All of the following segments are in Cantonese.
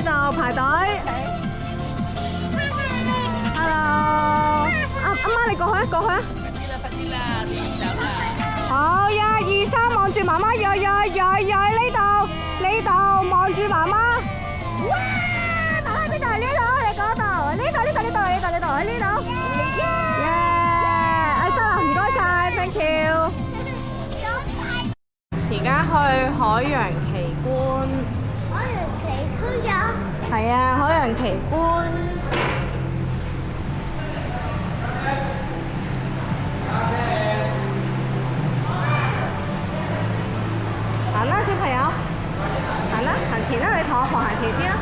度排隊。Hello， 阿媽你過去啊，過去啊。快啲啦，啲人走啦。好，1、2、3，望住媽媽，呢度望住媽媽。哇！媽媽邊度？呢度，你嗰度，呢度，喺呢度。耶！哎，得啦，唔該晒 ，thank you。而家去海洋奇觀。海洋奇觀咗？係啊，海洋奇觀。行啦，小朋友，行啦，行前啦，你同我婆行前先啦。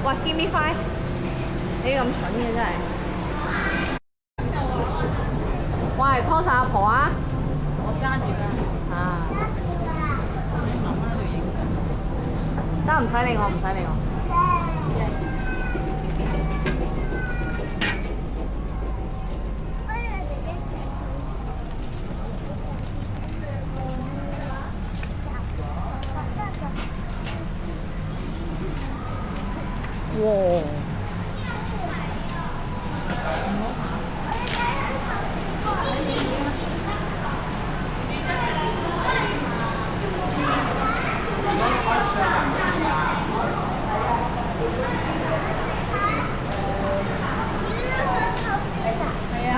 哇 ，give me five！ 你咁蠢嘅真係。喂，拖晒阿婆啊！我揸住㗎。啊！得唔使理我，唔使理我。哇！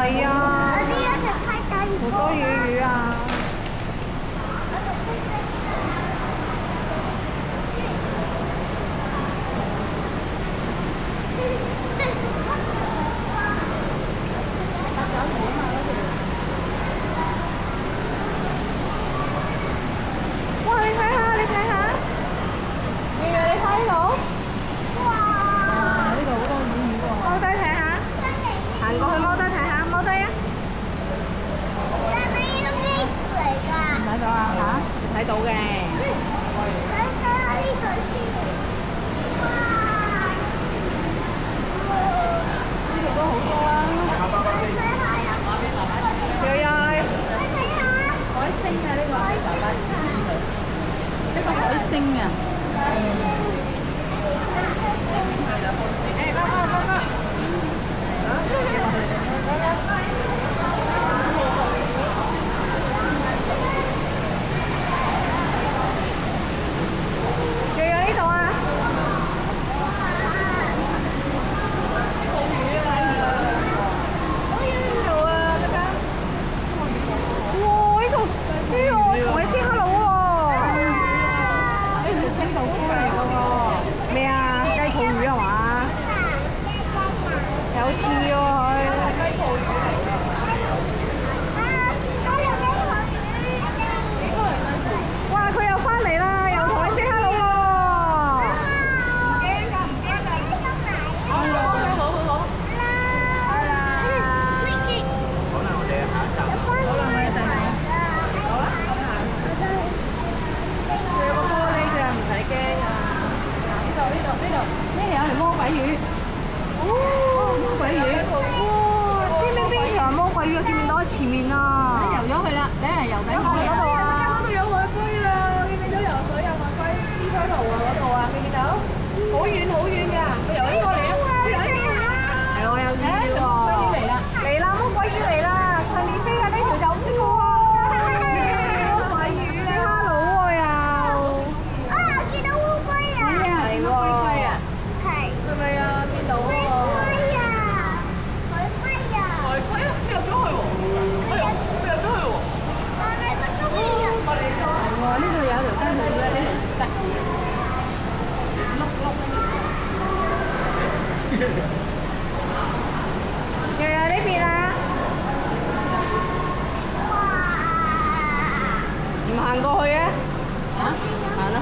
係啊！好多魚啊！睇到嘅。睇下呢個先。哇！呢度都好多啊。又有。睇下。海星啊，呢個係爸爸知嘅。呢個海星啊。前面啊！你游咗去啦，你係游緊嗰度啊！嗰度有海龜啦，見唔見到游水有海龜獅龜圖啊？嗰度啊，見唔見到？好遠好遠㗎，佢游緊過嚟啊！係我有魚喎！嚟啦！嚟啦！魔鬼魚嚟啦！上面飛嘅呢條就唔識喎！魔鬼魚啊！哈佬喎又！啊！見到烏龜啊！係喎！係。係咪啊？見到喎！海龜啊！海龜啊！游咗去喎！我游咗去喎！我哋個出邊人。哇！呢度有條根魚啊，呢條得。又有呢邊啊！唔行過去嘅？行啦。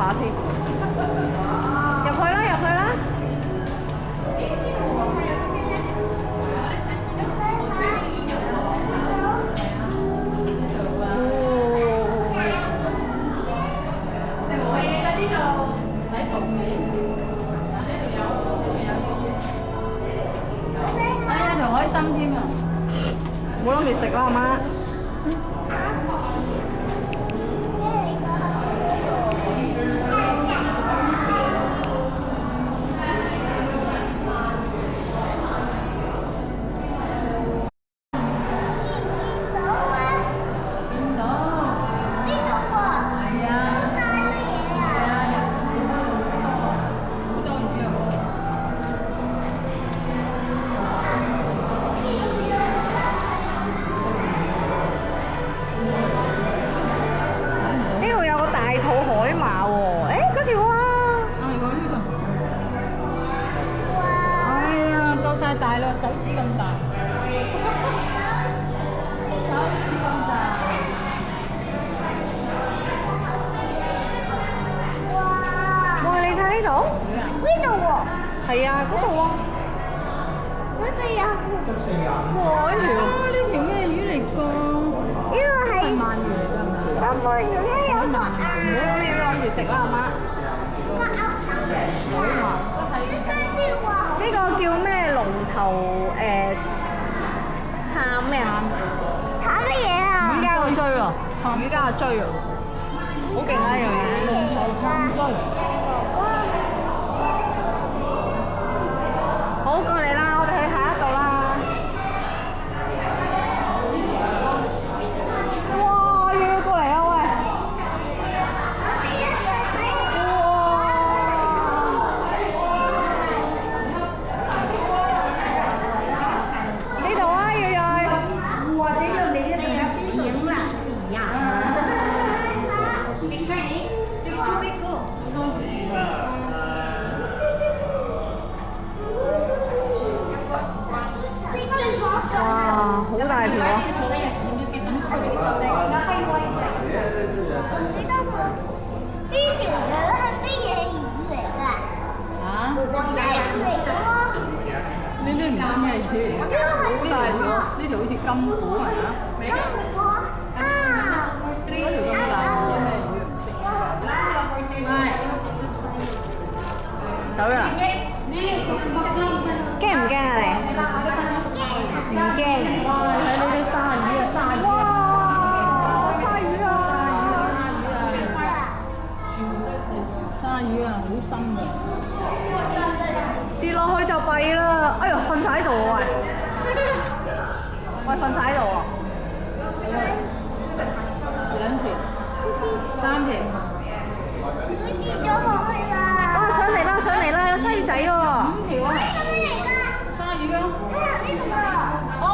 下先。入去啦，入去啦！開心添啊！冇諗住食啦，阿媽。大咯，手指咁大，手指咁大。哇！你睇呢度？呢度喎。係啊，嗰度啊。嗰度有。哇！呢條咩魚嚟㗎？呢個係鰻魚嚟㗎嘛？有冇魚咧？有個唔好你諗住食啦，阿媽。呢個叫咩龍頭撐咩啊？撐乜嘢啊？魚加個錐喎，魚加個錐喎，好勁啊！呢樣嘢。龍頭撐錐。好，過嚟啦，我哋去下一度啦。哇！要過嚟啊喂！哇，好大條啊！呢條魚係乜嘢魚嚟㗎？嚇？咩魚嚟㗎？呢啲唔知咩魚，好大條，呢條好似金虎係嘛？金虎啊！嗰條咁大條咩魚？走咗啦！驚唔驚啊你？唔驚。哇！睇呢啲鯊魚啊，鯊魚啊！鯊魚啊！鯊魚啊，好深㗎。跌落去就弊啦！哎呀，瞓晒喺度喎喂！喂，瞓晒喺度喎！兩條、三條。佢跌咗落去啦！啊，上嚟啦，上嚟啦，有西仔喎！五條啊！係咪嚟㗎？鯊魚啊！係啊，呢個喎。哦，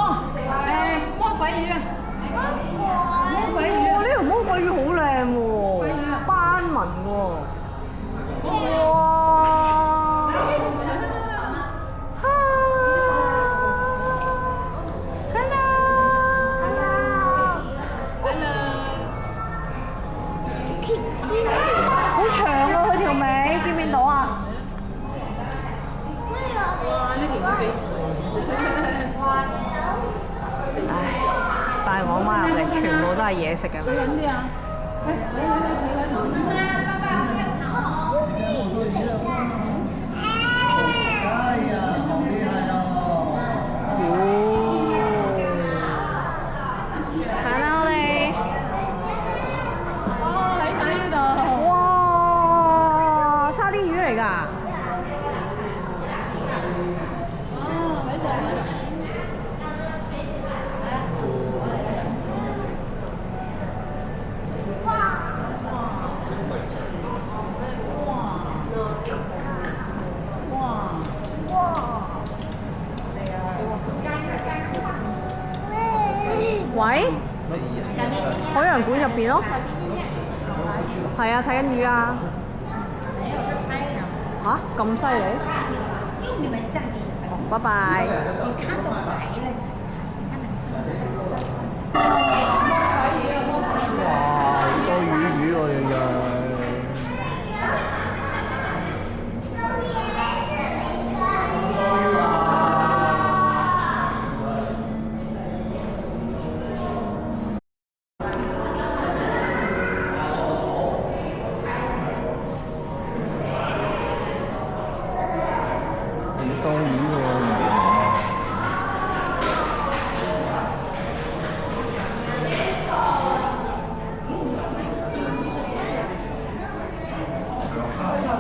魔鬼魚啊！魔鬼魚哇！啊！呢條魔鬼魚好靚喎，斑紋喎。哇！好長喎佢條尾，見唔見到啊？哇！呢條都幾唉，帶我媽入嚟，全部都係嘢食嘅。睇緊啲啊！喂，行啦我哋。哦，睇睇呢度。哇！沙丁魚嚟㗎。哦，睇晒呢度。喂？海洋館入邊咯。係啊，睇緊魚啊。嚇？咁犀利？用你们相机。哦，拜拜。你看到白了才看，你看那。哇！好多魚喎，日日。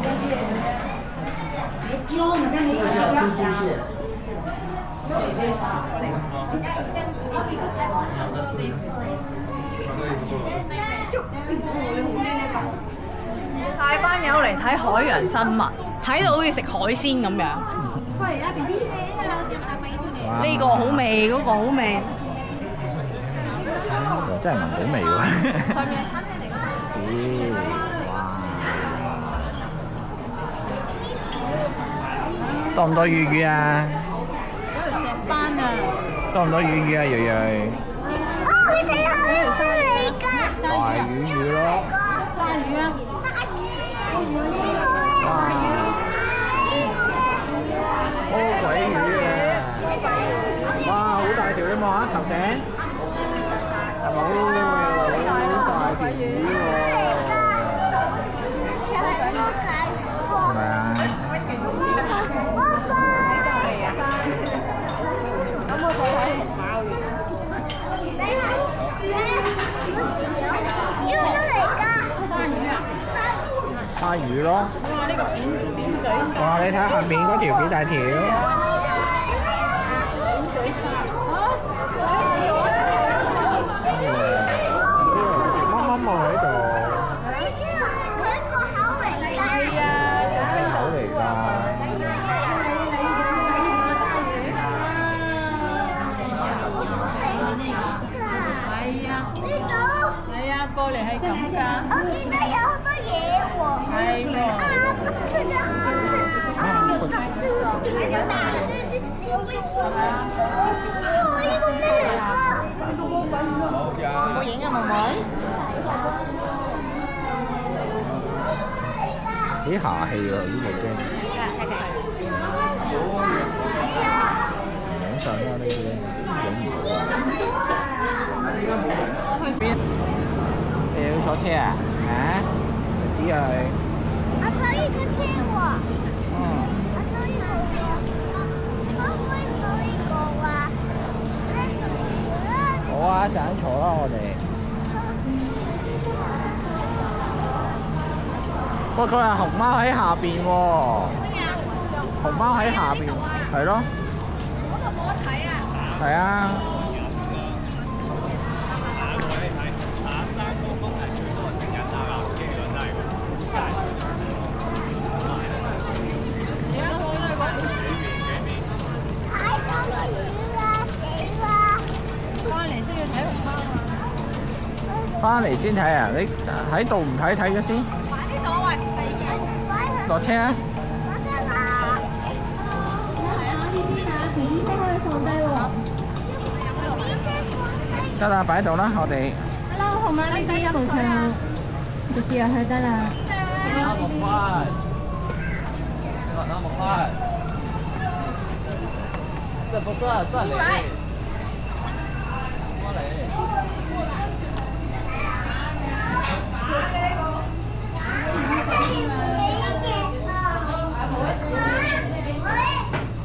别揪，你看没有？吃猪蟹。大班友嚟睇海洋生物，睇到好似食海鮮咁樣。呢個好味，嗰個好味。真係聞好味喎！上面係餐廳嚟㗎。哇！多唔多魚魚啊？嗰條石斑啊！多唔多魚魚啊？瑞瑞？哦，你睇下呢個嚟㗎。大魚魚咯。鯊魚啊！魔鬼魚啊！哇，好大條，你望下頭頂。好大條魚喎！係咪啊？咁我過睇龍貓嘅。鯊魚咯。哇！呢個扁嘴鯊。哇！你睇下面嗰條幾大條？貓喺度。佢個口嚟㗎。係啊，口嚟㗎。係啊。呢度。係啊，過嚟係咁㗎。我見到有好多嘢喎。係喎。這個有大的，這是小灰車。哇！呢個咩嚟㗎？我影啊，妹妹。幾下氣喎呢部機。影相啦呢啲，影唔到啊。邊？你要坐車啊？啊？子睿。我坐呢個車喎。嗯。我坐呢個喎。可唔可以坐呢個啊？好啊，一陣坐啦我哋。不過佢係熊貓喺下邊喎。熊貓喺下邊，係咯。嗰度冇得睇啊！係啊。翻嚟先睇啊！你喺度唔睇咗先？呢度喂，落車啊！得啦，擺喺度啦，我哋。Hello，紅媽，呢啲一路唱，直接入去得啦。那麼快，那麼快，這不算，這裡。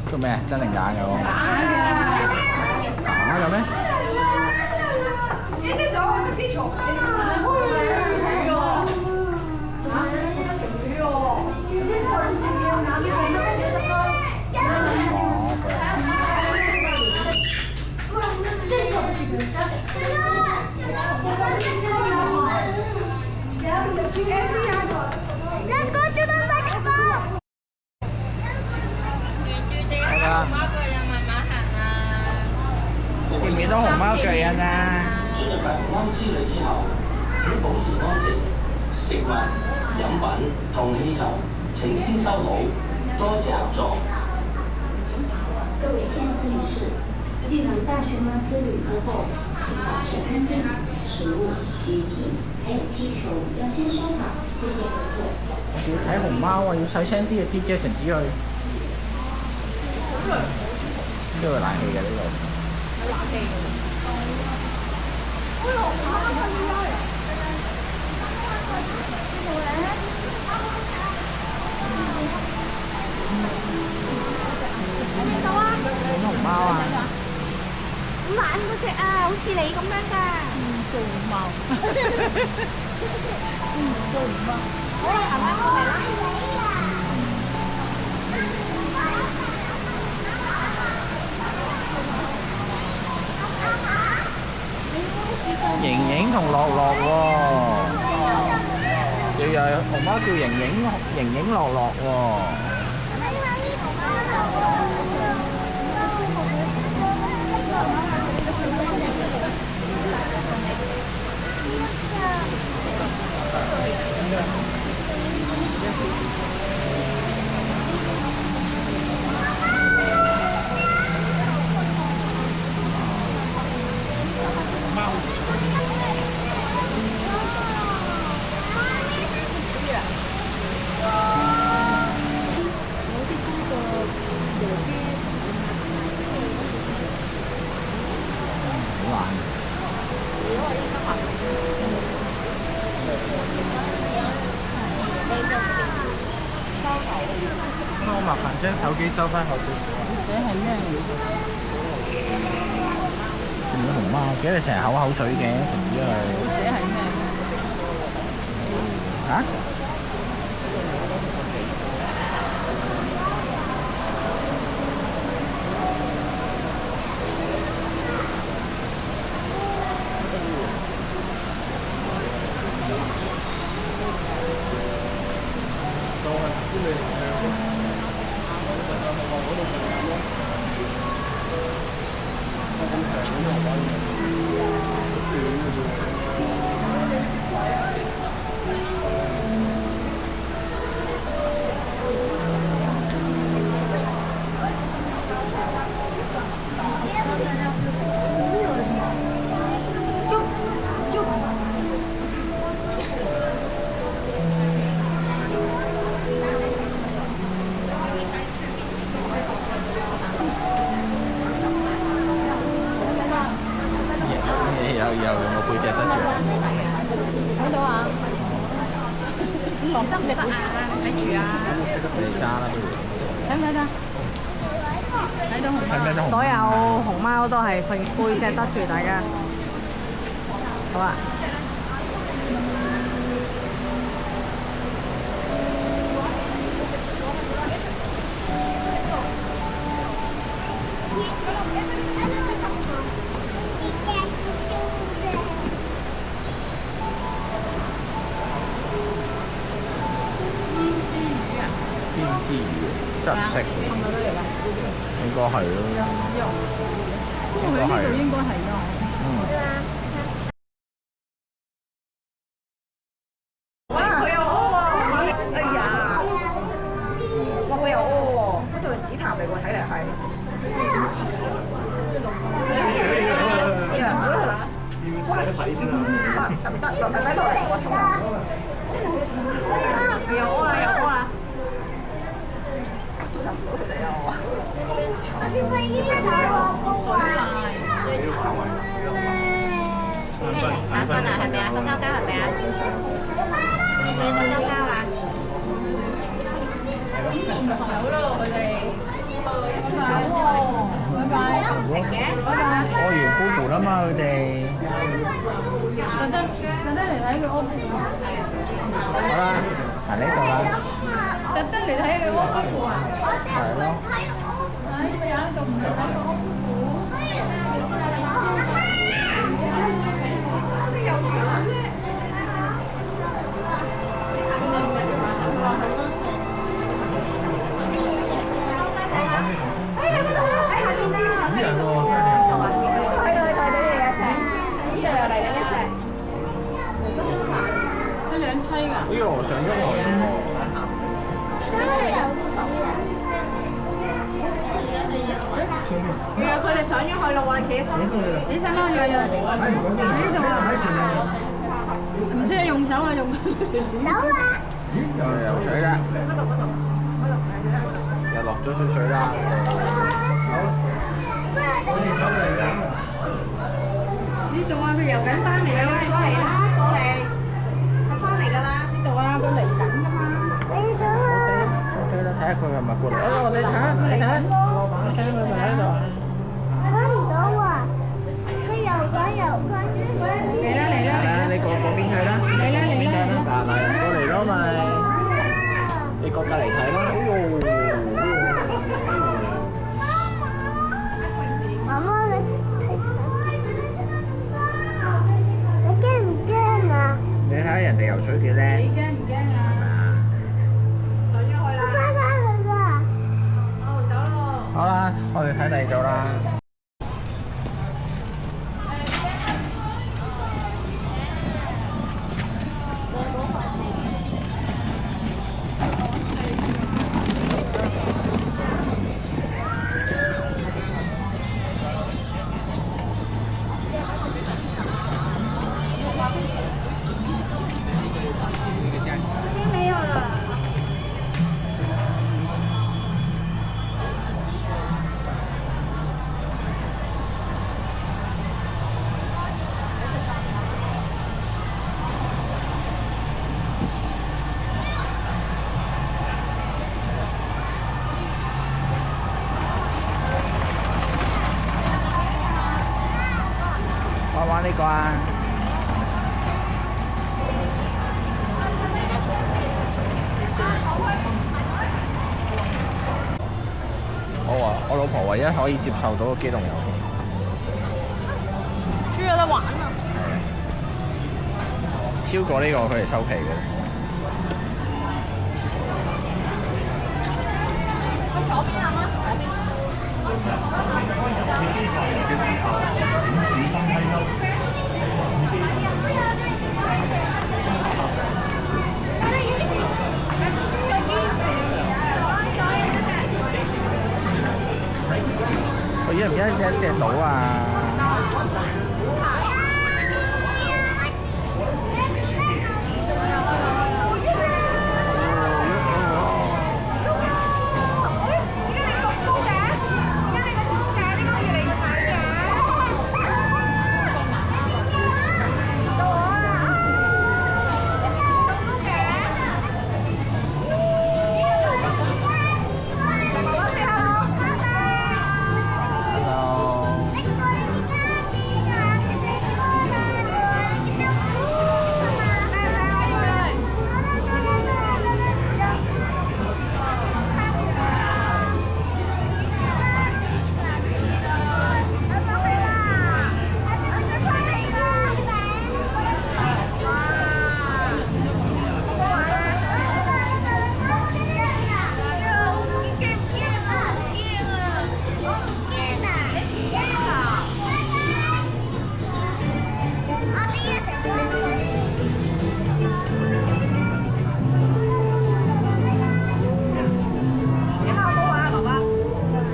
做咩？真定假㗎喎？假嘅咩？Let's go to the next spot。係啦。見唔見到熊貓腳印啊？進入大熊貓之旅之後，請保持安靜，食物、飲品同氣球請先收好，多謝合作。各位先生女士，进入大熊猫之旅之後，請保持安靜，食物、飲品還有氣球要先收好，謝謝合作。我哋要睇熊貓啊，要細聲啲啊，知唔知啊？陳子睿。呢度有冷氣嘅呢度。有冷氣嘅。熊貓啊！玩嗰隻啊，好似你咁樣㗎。做貓。做唔貓。好啦，行啦，過嚟啦。同樂樂喎，又有熊貓叫瑩瑩樂樂喎。我麻煩將手機收翻好少少啊！寫係咩嚟？見到熊貓，記得你成日口水嘅，停咗佢。寫係咩？嚇？又用個背脊得住，睇到啊！落得唔得啊？睇住啊！你揸啦不如。睇唔睇得？睇到熊貓。所有熊貓都係背脊得住大家。好啊。天之魚真係唔識，應該係咯，因為呢度應該係咯。哇！佢又屙喎！哎呀！哇！佢又屙喎！嗰度係屎潭嚟喎，睇嚟係。哇！得唔得？落喺度嚟我沖涼。佢又屙啦！又屙啦！接受唔到佢哋啊！我點解呢個眼瞓啊？係咪啊？瞓覺覺係咪啊？你瞓覺覺啊？好咯，佢哋一齊走喎！拜拜。食嘅，拜拜。屙完煲盤啊嘛，佢哋。特登嚟睇佢屙。好啦，行呢度啦。特登嚟睇佢屙啊！係咯。哎呀，仲唔嚟睇佢屙？哎呦，上咗來喎！原來佢哋上咗去咯喎，你企起身。起身啦，呢度啊！唔知係用手啊，用。走啦！又游水啦！又落咗少水啦！呢度啊，佢游緊翻嚟啊！過嚟啦，過嚟，佢翻嚟㗎啦！呢度啊，佢嚟緊㗎嘛。OK 啦，睇下佢係咪過嚟。你睇下，你睇下，佢咪喺度。睇唔到啊！佢游緊。嚟啦！你過嗰邊去啦。嚟啦！嗱，過嚟咯咪。你過隔離睇啦。哎呦！媽媽，你驚唔驚游水幾叻，係你驚唔驚咪啊？啊？上咗去啦。翻返去啦。好，走咯。好啦，我哋睇第二組啦。没有了。玩呢個啊！我老婆唯一可以接受到嘅機動遊戲。終於有得玩啦！超過呢個佢哋收皮嘅。左邊啊媽，我而家唔記得隻島啊！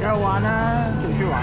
有玩啦，仲去玩。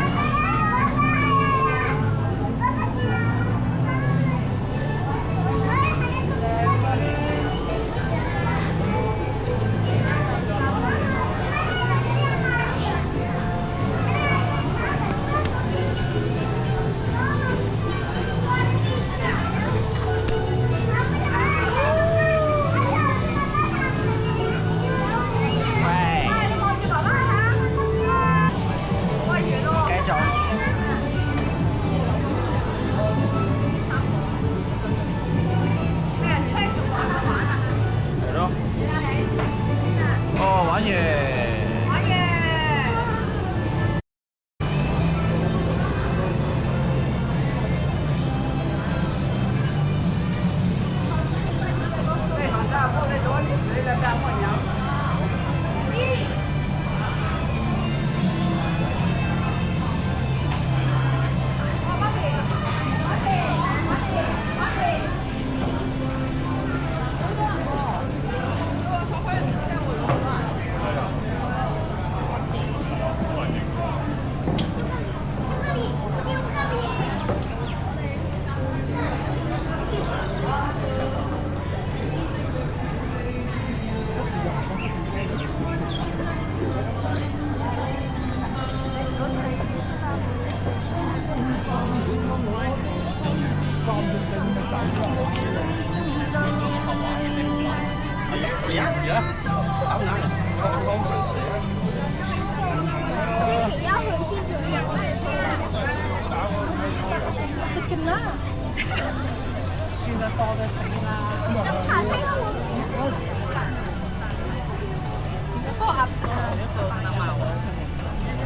算得多就死啦。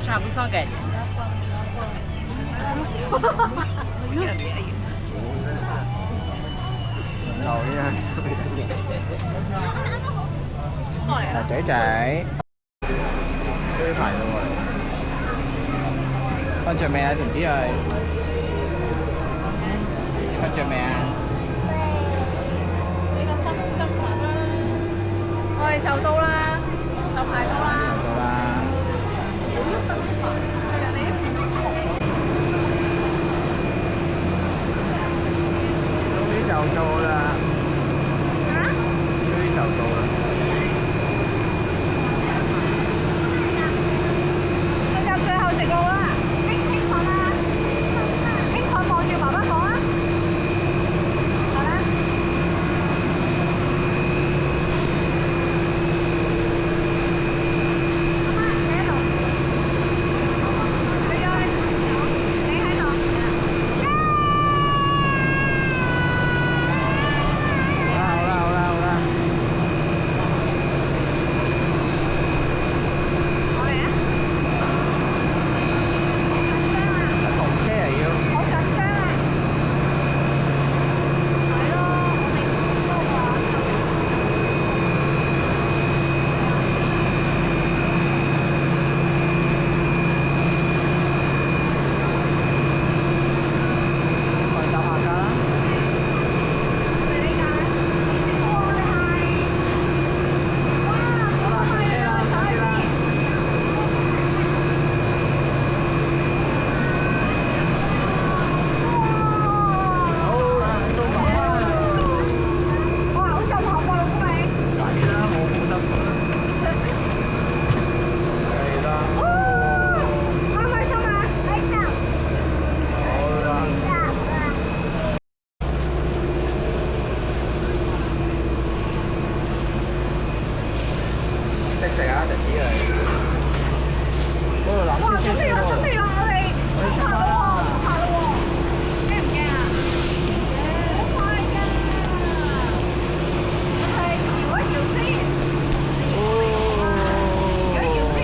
差不多嘅。就呢樣嘢。仔仔，追排到喎。瞓着未啊？陳子睿，瞓着未啊？你個心急埋啦！我哋就到啦，就排到啦。到啦。終於就到啦！終於就到啦！進入最後直路啦！輕躺啦！輕躺望住爸爸講啊！好啦。食啊，食屎佢！嗰度諗住先喎。我哋出發啦！驚唔驚啊？好快㗎！係搖一搖先，搖一搖先。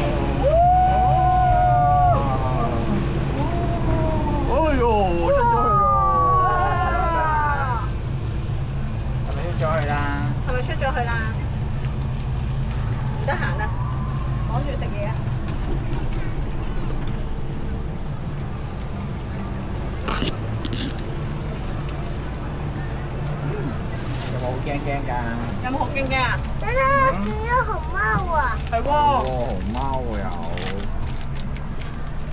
哎呦，出咗去咯！係咪出咗去啦？係咪出咗去啦？唔得閒啊，趕住食嘢啊！有冇好驚㗎？有冇好驚驚啊？等等，見咗熊貓啊！係喎。哦，熊貓喎有。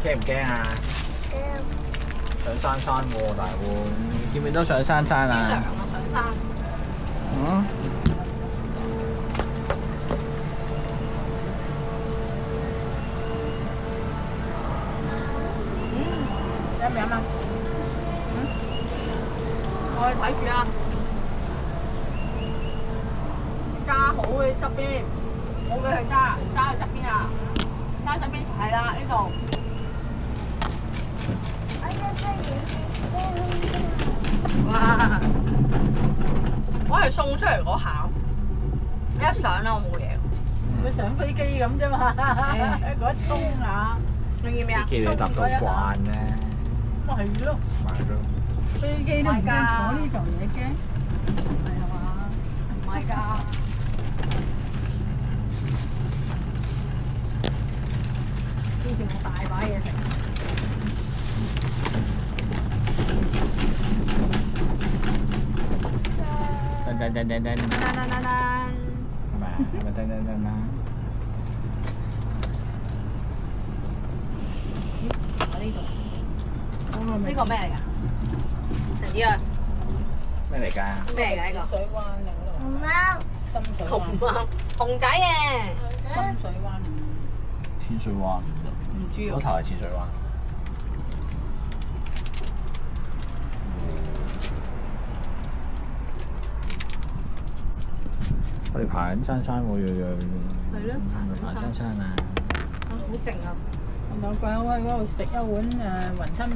驚唔驚啊？上山喎，大碗，見唔見到上山啊？上山。嗯。飲唔飲啊？我哋睇住啊！揸好嘅側邊，唔好俾佢揸去側邊啊！揸側邊係啦，呢度。哇！我係送出嚟嗰下，一上咧我冇嘢，咪上飛機咁啫嘛，嗰一衝啊！你見唔見啊？見你搭到慣咧。咪係咯，咪咯。飛機都唔驚坐呢嚿嘢驚，係嘛？唔係㗎。之前我大把嘢食。噔。係咪噔啊？我呢度。呢個咩嚟㗎？陳子啊！咩嚟㗎？咩嚟㗎呢個？水灣嚟嗰度，熊貓，深水灣，熊貓，熊仔嘅。深水灣，天水灣。唔知嗰頭係淺水灣。我哋爬緊山喎，係咯，爬山啊！好靜啊！我兩個人喺嗰度食一碗雲吞麵，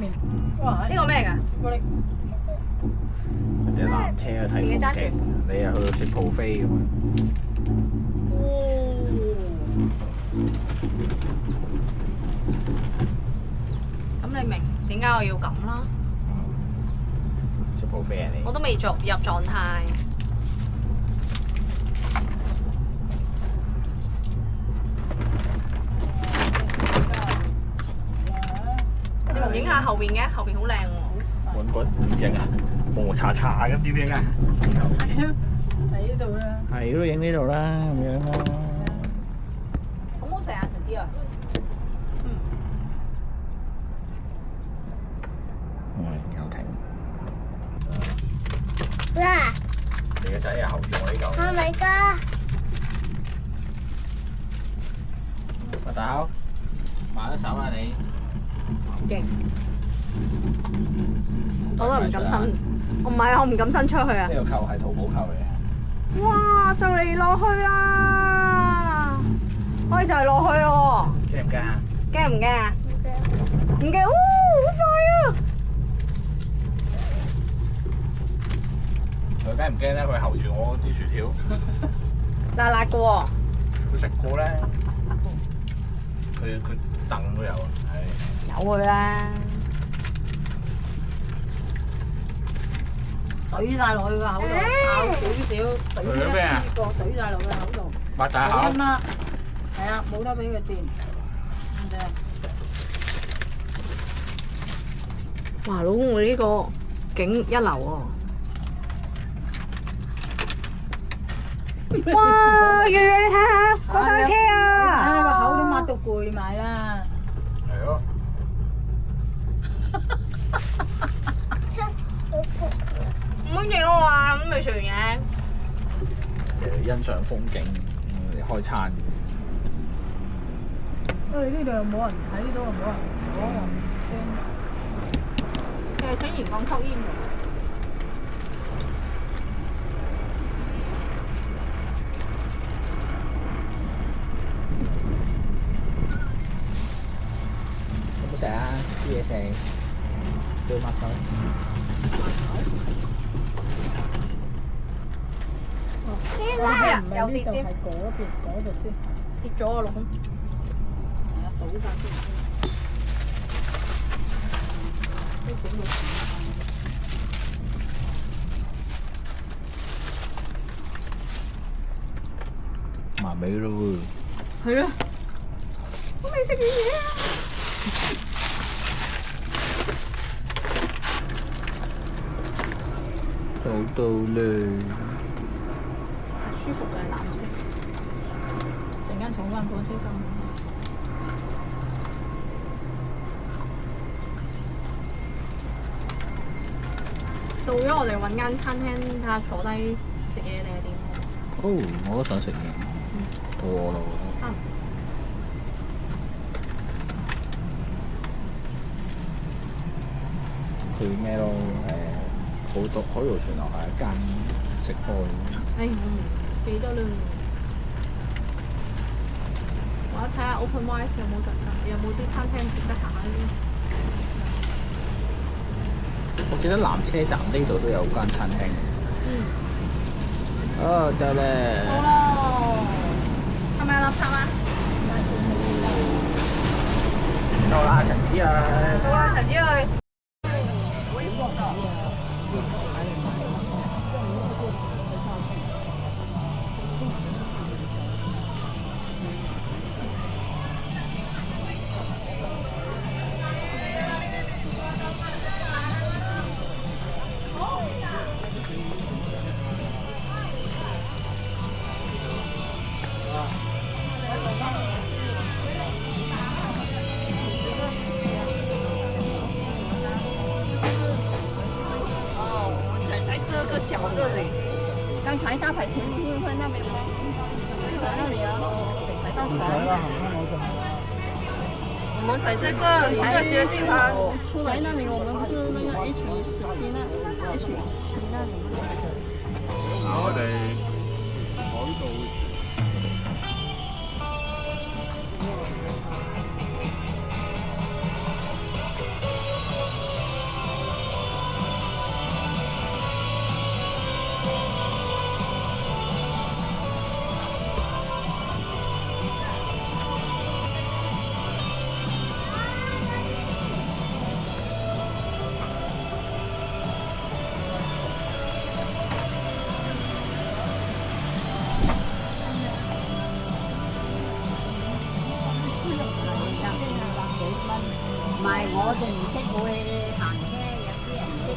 哇！呢個咩㗎？朱古力，人哋纜車去睇風景，你又去食 buffet 咁樣。咁你明點解我要咁啦？食 buffet 啊你？我都未入狀態。影下後邊嘅，後邊好靚喎。碗骨影啊，磨查查咁點影啊？喺呢度啦。係都影呢度啦，咁樣啦。好唔好食啊？陳子啊？有停。哇，你個仔係後住我呢嚿。係咪㗎？阿大口，買咗手啦你。勁！我都唔敢伸，我唔係啊，我唔敢伸出去啊！呢個扣係淘寶扣嚟嘅。哇！就嚟落去啦，我哋就嚟落去咯驚唔驚啊？喎！驚唔驚啊？唔驚！哇！好快啊！佢梗唔驚咧，佢候住我啲薯條。辣辣嘅喎。佢食過咧，佢凳都有啊，唉。有佢啦。懟晒落去個口度，咬少少，懟佢咩啊個懟晒落個口度，擘大口。冇得啦，係啊，冇得俾佢掂，唔得。哇！老公，我呢個景一流喎。哇！月月你睇下，過山車啊！睇下個口都抹到攰埋啦。係咯。唔好影我啊！咁未食完嘢。欣賞風景，開餐。呢度又冇人睇到，又冇人坐，誒，請員工抽煙喎。有冇食啊？啲嘢食，叫抹手。又跌尖，係嗰度先，跌咗啊，老公。係啊，倒晒先。都整到埋尾咯喎！係啊，我未食完嘢啊！到到嘞。舒服嘅藍色，陣間坐翻火車咁。到咗我哋揾間餐廳睇下坐低食嘢定係點？哦，我都想食嘢，肚餓咯。差唔去咩咯？好多海盜船樓下一間食開。唉，我唔記得啦。我睇下 OpenRice 有冇啲餐廳值得行下呢？我記得南車站呢度都有間餐廳。嗯。哦，得咧。哦。係咪有垃圾啊？到啦，陳子啊！到啦，陳子去。脚这里，刚才大排前面会那边吗？在那里啊，到船了。我们在这这些地方出来那里，我们不是那个 H17那 H7那里吗？我哋海盜。係我哋唔識會行啫，有啲人識嘅。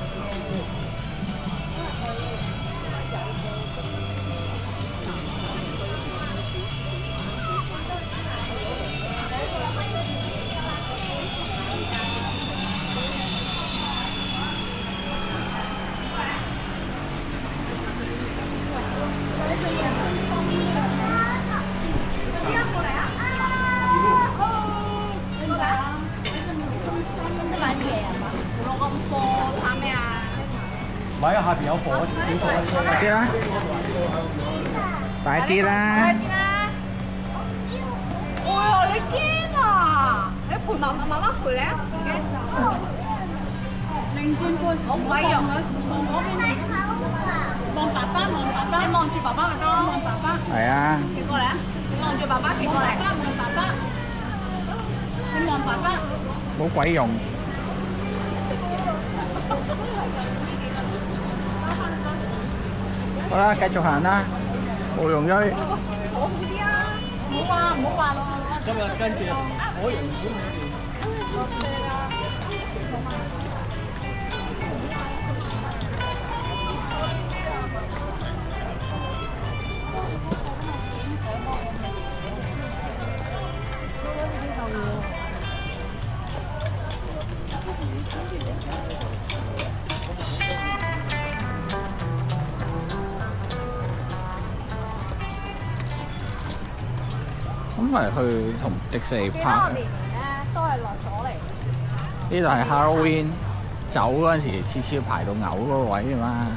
唔係啊，下邊有貨，小貨啲啦，快啲啦！先啦。哇！你驚啊？你陪媽媽陪你啊？擰轉半，好鬼用佢，望嗰邊。望爸爸，望爸爸，你望住爸爸咪得咯。望爸爸。係啊。企過嚟啊！你望住爸爸，企過嚟。望爸爸。你望爸爸。冇鬼用。好啦，繼續行啦，冇用咗。好啲啊！唔好話，唔好話咯。今日跟住可人先。咁咪去同迪士尼拍。年咧都係落咗嚟。呢度係 Halloween 走嗰陣時，次次排到嘔嗰個位啊嘛。